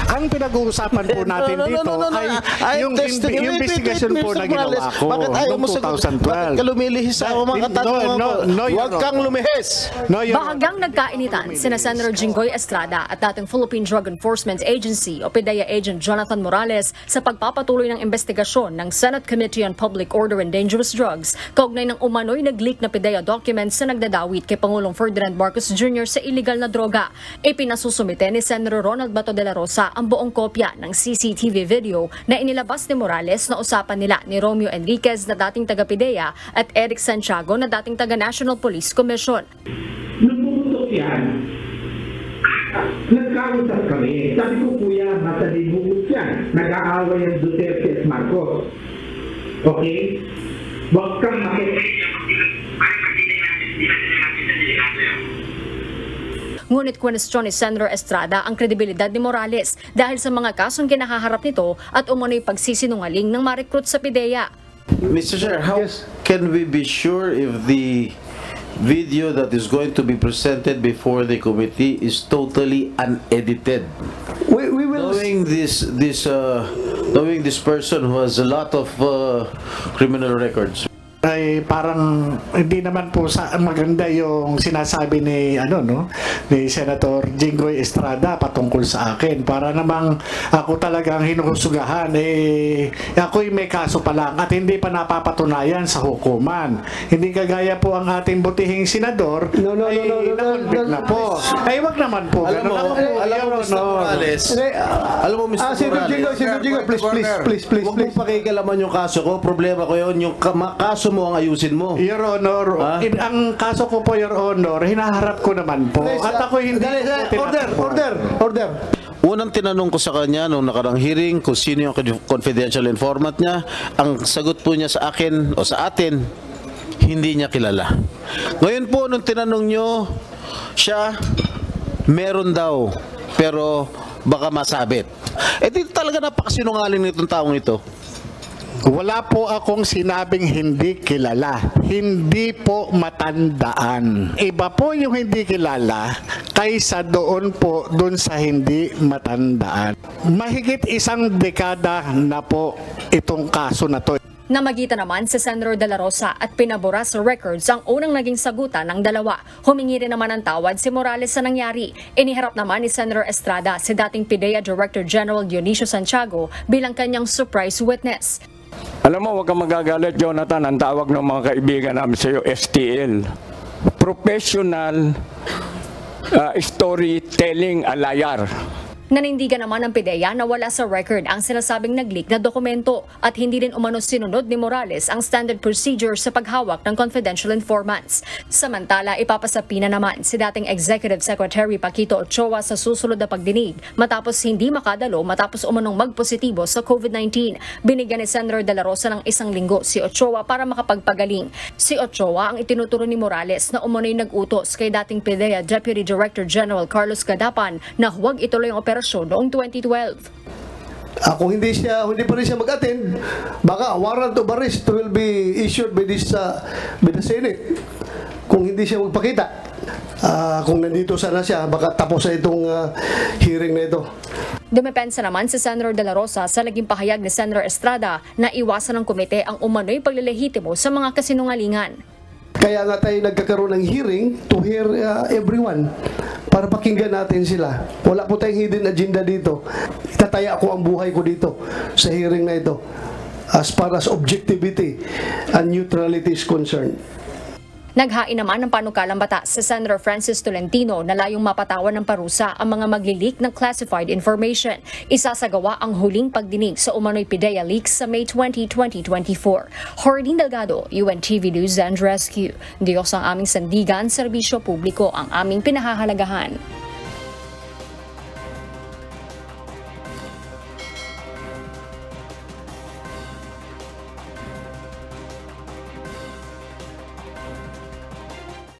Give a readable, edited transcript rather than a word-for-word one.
Ang pinag-uusapan po natin dito ay yung investigation po na ginawa ko noong 2012. Bakit ka lumilihis sa mga katanungan ko? Huwag kang lumihis. Bahagang nagkainitan sina Senator Jinggoy Estrada at dating Philippine Drug Enforcement Agency o PDEA Agent Jonathan Morales sa pagpapatuloy ng investigasyon ng Senate Committee on Public Order and Dangerous Drugs kaugnay ng umano'y nag-leak na PDEA documents na nagdadawit kay Pangulong Ferdinand Marcos Jr. sa illegal na droga. Ipinasusumite ni Senator Ronald Bato de la Rosa ang buong kopya ng CCTV video na inilabas ni Morales na usapan nila ni Romeo Enriquez na dating taga-PDEA at Eric Santiago na dating taga-National Police Commission. Nagpuputok yan. Nagkausap kami. Sabi ko, kuya, masalibugod yan. Nag-aaway ang Duterte at Marcos. Okay? Huwag kang Ngunit kwestiyon ni Senator Estrada ang kredibilidad ni Morales dahil sa mga kasong kinahaharap nito at umano'y pagsisinungaling ng ma-recruit sa PDEA. Mr. Chair, how can we be sure if the video that is going to be presented before the committee is totally unedited? We will knowing this person who has a lot of criminal records. Ay parang hindi naman po maganda yung sinasabi ni ni Senator Jinggoy Estrada patungkol sa akin. Para namang ako talagang hinuhusugahan ako'y may kaso pa lang at hindi pa napapatunayan sa hukuman. Hindi kagaya po ang ating butihing senador na-convict na po. Ay wag naman po. Alam mo, Mr. Morales, Senator Jinggoy, please. Huwag mong pakikalaman yung kaso ko. Problema ko yun. Yung kaso mo ang ayusin mo. Your Honor, ang kaso ko po, Your Honor, hinaharap ko naman po. At ako hindi Order. Unang tinanong ko sa kanya nung nakarang hearing kung sino yung confidential informant niya, ang sagot po niya sa akin o sa atin, hindi niya kilala. Ngayon po, nung tinanong nyo siya, meron daw, pero baka masabit. Dito talaga napakasinungaling nitong taong ito. Wala po akong sinabing hindi kilala. Hindi po matandaan. Iba po yung hindi kilala kaysa doon sa hindi matandaan. Mahigit isang dekada na po itong kaso na to. Namagitan naman si Senator De La Rosa at pinabura sa records ang unang naging sagutan ng dalawa. Humingi rin naman ng tawad si Morales sa nangyari. Iniharap naman ni Senator Estrada si dating PDEA Director General Dionisio Santiago bilang kanyang surprise witness. Alam mo, huwag kang magagalit, Jonathan. Ang tawag ng mga kaibigan namin sa iyo, STL. Professional storytelling a liar. Nanindigan naman ng PDEA na wala sa record ang sinasabing nag-leak na dokumento at hindi rin umano sinunod ni Morales ang standard procedure sa paghawak ng confidential informants. Samantala, ipapasapina naman si dating Executive Secretary Paquito Ochoa sa susunod na pagdinig matapos hindi makadalo matapos umanong magpositibo sa COVID-19. Binigyan ni Senator De La Rosa ng 1 linggo si Ochoa para makapagpagaling. Si Ochoa ang itinuturo ni Morales na umano'y nag-utos kay dating PDEA Deputy Director General Carlos Gadapan na huwag ituloy ang operasyon noong 2012. Kung hindi pa rin siya mag-attend, baka warrant of arrest will be issued by the Senate. Kung hindi siya magpakita, kung nandito sana siya, baka tapos na itong hearing na ito. Dumepensa naman si Senator De La Rosa sa naging pahayag ni Senator Estrada na iwasan ng komite ang umano'y paglilehitimo sa mga kasinungalingan. Kaya nga tayo nagkakaroon ng hearing to hear everyone para pakinggan natin sila. Wala po tayong hidden agenda dito. Itataya ko ang buhay ko dito sa hearing na ito as far as objectivity and neutrality is concerned. Naghain naman ng panukalang batas si Senator Francis Tolentino na layong mapatawan ng parusa ang mga maglileak ng classified information. Isasagawa ang huling pagdinig sa umano'y PDEA leaks sa May 20, 2024. Hardin Delgado, UNTV News and Rescue. Diyos ang aming sandigan, serbisyo publiko ang aming pinahahalagahan.